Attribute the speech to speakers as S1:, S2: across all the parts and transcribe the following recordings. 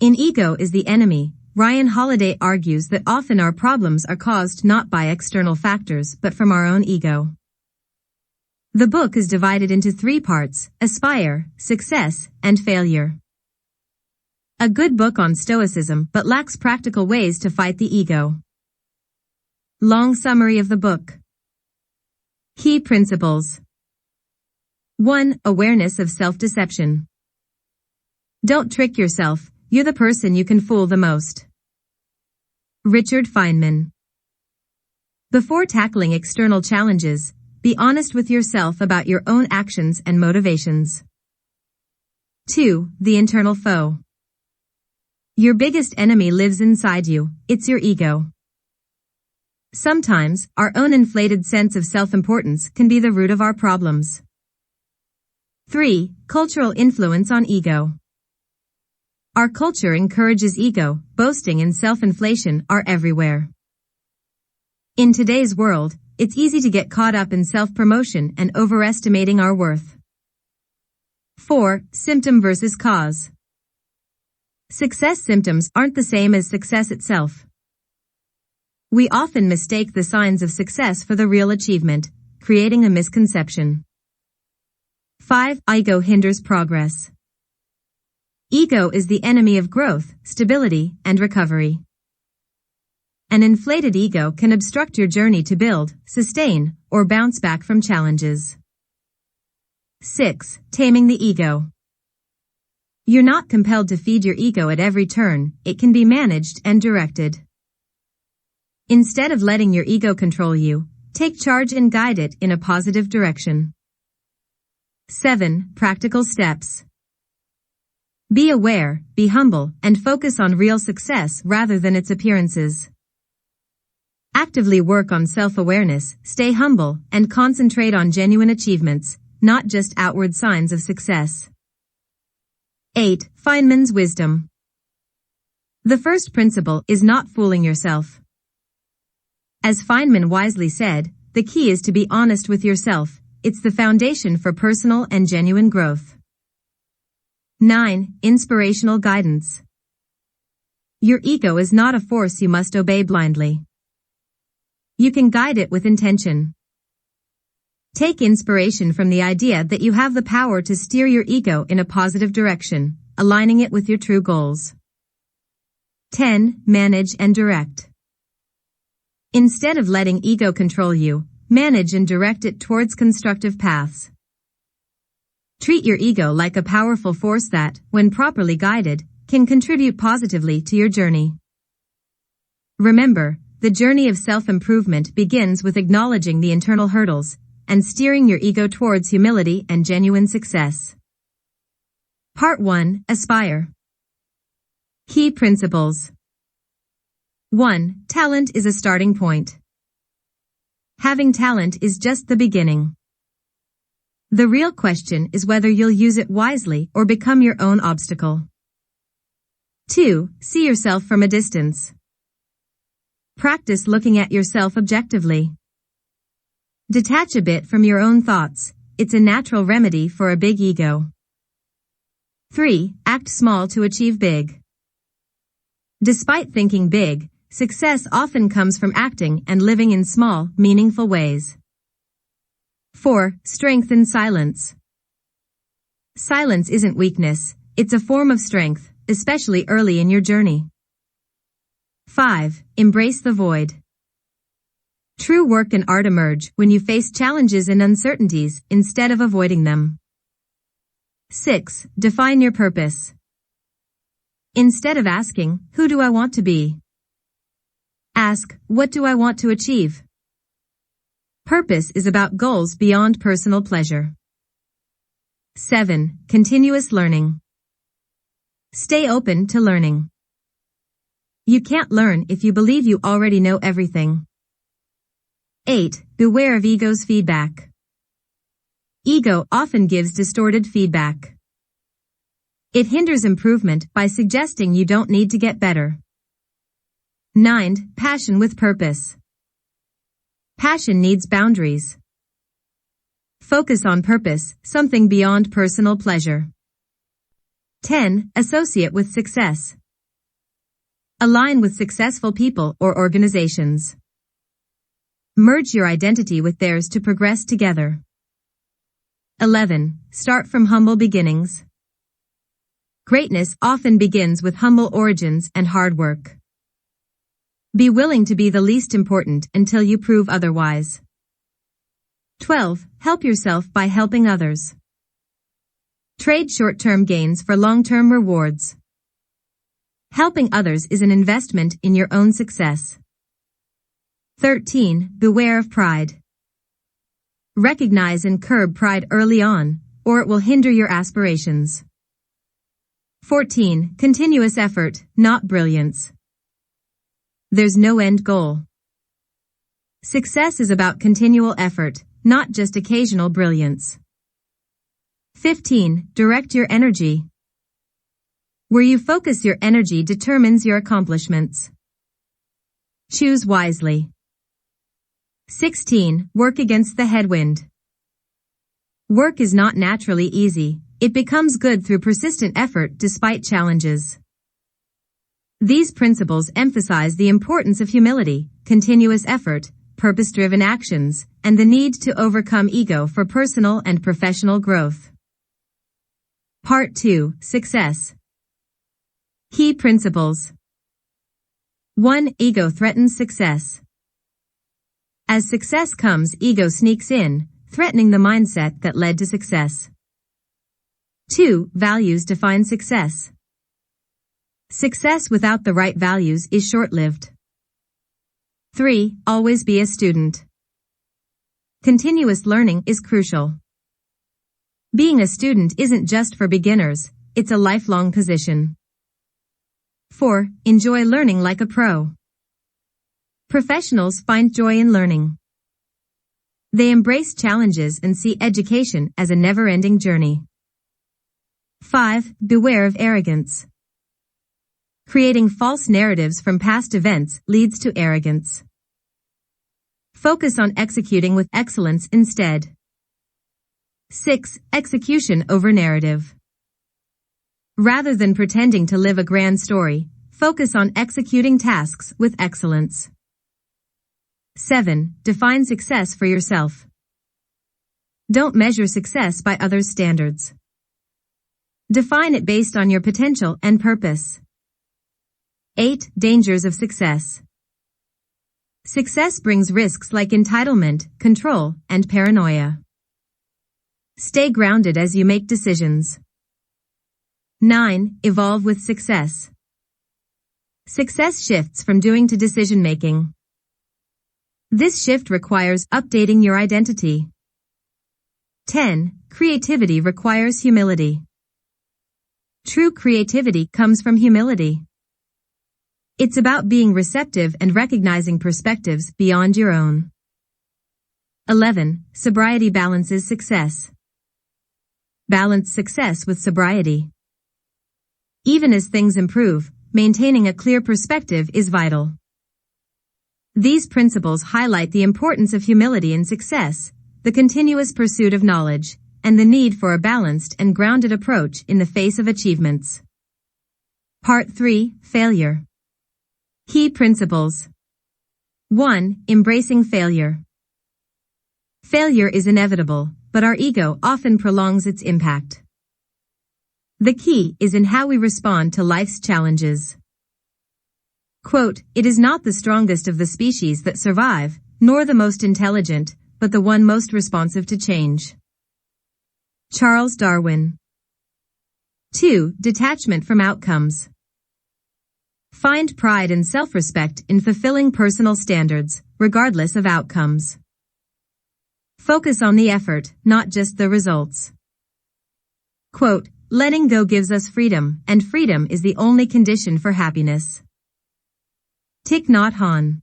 S1: In Ego is the Enemy, Ryan Holiday argues that often our problems are caused not by external factors but from our own ego. The book is divided into 3 parts: Aspire, Success, and Failure. A good book on Stoicism but lacks practical ways to fight the ego. Long summary of the book. Key principles. 1. Awareness of self-deception. Don't trick yourself, you're the person you can fool the most. Richard Feynman. Before tackling external challenges, be honest with yourself about your own actions and motivations. 2. The internal foe. Your biggest enemy lives inside you, it's your ego. Sometimes, our own inflated sense of self-importance can be the root of our problems. 3. Cultural influence on ego. Our culture encourages ego, boasting and self-inflation are everywhere. In today's world, it's easy to get caught up in self-promotion and overestimating our worth. 4. Symptom versus cause. Success symptoms aren't the same as success itself. We often mistake the signs of success for the real achievement, creating a misconception. 5. Ego hinders progress. Ego is the enemy of growth, stability, and recovery. An inflated ego can obstruct your journey to build, sustain, or bounce back from challenges. 6. Taming the ego. You're not compelled to feed your ego at every turn, it can be managed and directed. Instead of letting your ego control you, take charge and guide it in a positive direction. 7. Practical steps. Be aware, be humble, and focus on real success rather than its appearances. Actively work on self-awareness, stay humble, and concentrate on genuine achievements, not just outward signs of success. 8. Feynman's wisdom. The first principle is not fooling yourself. As Feynman wisely said, the key is to be honest with yourself. It's the foundation for personal and genuine growth. 9. Inspirational guidance. Your ego is not a force you must obey blindly. You can guide it with intention. Take inspiration from the idea that you have the power to steer your ego in a positive direction, aligning it with your true goals. 10. Manage and direct. Instead of letting ego control you, manage and direct it towards constructive paths. Treat your ego like a powerful force that, when properly guided, can contribute positively to your journey. Remember, the journey of self-improvement begins with acknowledging the internal hurdles and steering your ego towards humility and genuine success. Part 1. Aspire. Key principles. 1. Talent is a starting point. Having talent is just the beginning. The real question is whether you'll use it wisely or become your own obstacle. 2. See yourself from a distance. Practice looking at yourself objectively. Detach a bit from your own thoughts. It's a natural remedy for a big ego. 3. Act small to achieve big. Despite thinking big, success often comes from acting and living in small, meaningful ways. 4. Strengthen silence. Silence isn't weakness, it's a form of strength, especially early in your journey. 5. Embrace the void. True work and art emerge when you face challenges and uncertainties instead of avoiding them. 6. Define your purpose. Instead of asking, "Who do I want to be?" ask, "What do I want to achieve?" Purpose is about goals beyond personal pleasure. 7. Continuous learning. Stay open to learning. You can't learn if you believe you already know everything. 8. Beware of ego's feedback. Ego often gives distorted feedback. It hinders improvement by suggesting you don't need to get better. 9. Passion with purpose. Passion needs boundaries. Focus on purpose, something beyond personal pleasure. 10. Associate with success. Align with successful people or organizations. Merge your identity with theirs to progress together. 11. Start from humble beginnings. Greatness often begins with humble origins and hard work. Be willing to be the least important until you prove otherwise. 12. Help yourself by helping others. Trade short-term gains for long-term rewards. Helping others is an investment in your own success. 13. Beware of pride. Recognize and curb pride early on, or it will hinder your aspirations. 14. Continuous effort, not brilliance. There's no end goal. Success is about continual effort, not just occasional brilliance. 15. Direct your energy. Where you focus your energy determines your accomplishments. Choose wisely. 16. Work against the headwind. Work is not naturally easy. It becomes good through persistent effort despite challenges. These principles emphasize the importance of humility, continuous effort, purpose-driven actions, and the need to overcome ego for personal and professional growth. Part 2. Success. Key principles. 1. Ego threatens success. As success comes, ego sneaks in, threatening the mindset that led to success. 2. Values define success. Success without the right values is short-lived. 3. Always be a student. Continuous learning is crucial. Being a student isn't just for beginners, it's a lifelong position. 4. Enjoy learning like a pro. Professionals find joy in learning. They embrace challenges and see education as a never-ending journey. 5. Beware of arrogance. Creating false narratives from past events leads to arrogance. Focus on executing with excellence instead. 6. Execution over narrative. Rather than pretending to live a grand story, focus on executing tasks with excellence. 7. Define success for yourself. Don't measure success by others' standards. Define it based on your potential and purpose. 8. Dangers of success. Success brings risks like entitlement, control, and paranoia. Stay grounded as you make decisions. 9. Evolve with success. Success shifts from doing to decision-making. This shift requires updating your identity. 10. Creativity requires humility. True creativity comes from humility. It's about being receptive and recognizing perspectives beyond your own. 11. Sobriety balances success. Balance success with sobriety. Even as things improve, maintaining a clear perspective is vital. These principles highlight the importance of humility in success, the continuous pursuit of knowledge, and the need for a balanced and grounded approach in the face of achievements. Part 3. Failure. Key principles. 1. Embracing failure. Failure is inevitable, but our ego often prolongs its impact. The key is in how we respond to life's challenges. Quote, "It is not the strongest of the species that survive, nor the most intelligent, but the one most responsive to change." Charles Darwin. 2. Detachment from outcomes. Find pride and self-respect in fulfilling personal standards, regardless of outcomes. Focus on the effort, not just the results. Quote, "Letting go gives us freedom, and freedom is the only condition for happiness." Thich Nhat Hanh.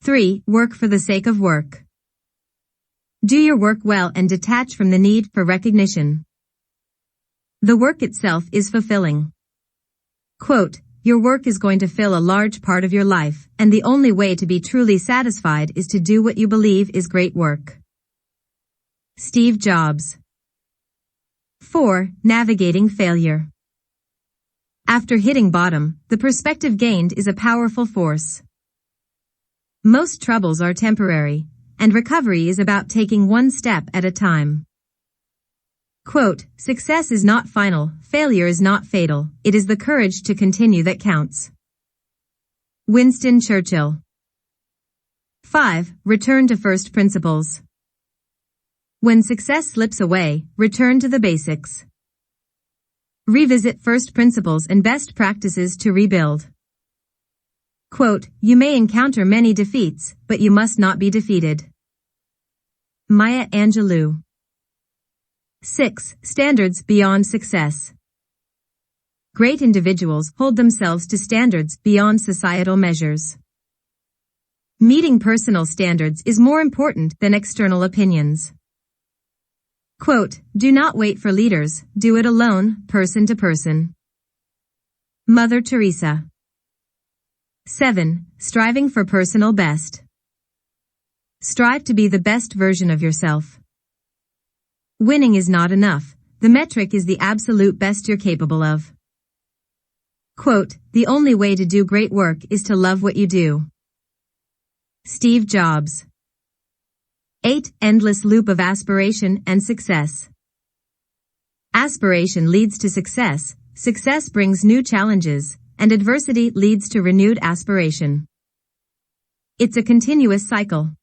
S1: 3. Work for the sake of work. Do your work well and detach from the need for recognition. The work itself is fulfilling. Quote, "Your work is going to fill a large part of your life, and the only way to be truly satisfied is to do what you believe is great work." Steve Jobs. 4. Navigating failure. After hitting bottom, the perspective gained is a powerful force. Most troubles are temporary, and recovery is about taking one step at a time. Quote, "Success is not final, failure is not fatal, it is the courage to continue that counts." Winston Churchill. 5. Return to first principles. When success slips away, return to the basics. Revisit first principles and best practices to rebuild. Quote, "You may encounter many defeats, but you must not be defeated." Maya Angelou. 6. Standards beyond success. Great individuals hold themselves to standards beyond societal measures. Meeting personal standards is more important than external opinions. Quote, "Do not wait for leaders, do it alone, person to person." Mother Teresa. 7. Striving for personal best. Strive to be the best version of yourself. Winning is not enough, the metric is the absolute best you're capable of. Quote, "The only way to do great work is to love what you do." Steve Jobs. 8. Endless loop of aspiration and success. Aspiration leads to success, success brings new challenges, and adversity leads to renewed aspiration. It's a continuous cycle.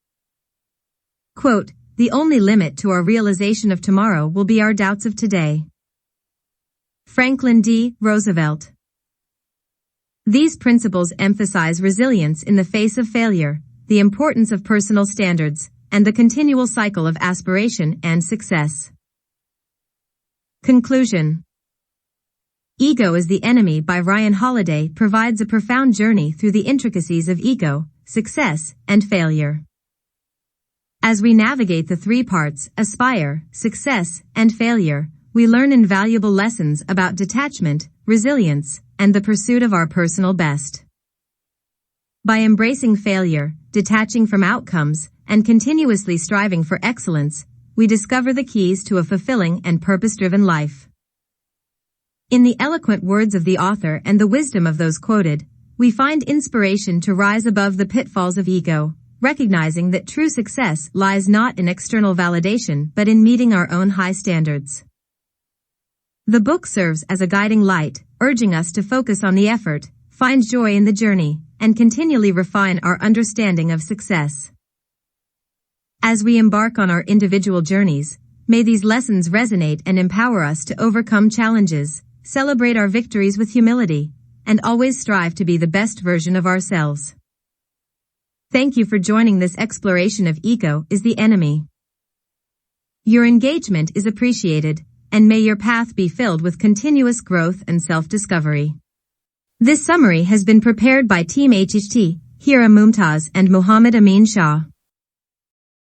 S1: Quote, "The only limit to our realization of tomorrow will be our doubts of today." Franklin D. Roosevelt. These principles emphasize resilience in the face of failure, the importance of personal standards, and the continual cycle of aspiration and success. Conclusion. Ego is the Enemy by Ryan Holiday provides a profound journey through the intricacies of ego, success, and failure. As we navigate the three parts, aspire, success, and failure, we learn invaluable lessons about detachment, resilience, and the pursuit of our personal best. By embracing failure, detaching from outcomes, and continuously striving for excellence, we discover the keys to a fulfilling and purpose-driven life. In the eloquent words of the author and the wisdom of those quoted, we find inspiration to rise above the pitfalls of ego, recognizing that true success lies not in external validation but in meeting our own high standards. The book serves as a guiding light, urging us to focus on the effort, find joy in the journey, and continually refine our understanding of success. As we embark on our individual journeys, may these lessons resonate and empower us to overcome challenges, celebrate our victories with humility, and always strive to be the best version of ourselves. Thank you for joining this exploration of Ego is the Enemy. Your engagement is appreciated, and may your path be filled with continuous growth and self-discovery. This summary has been prepared by Team HHT, Hira Mumtaz and Muhammad Amin Shah.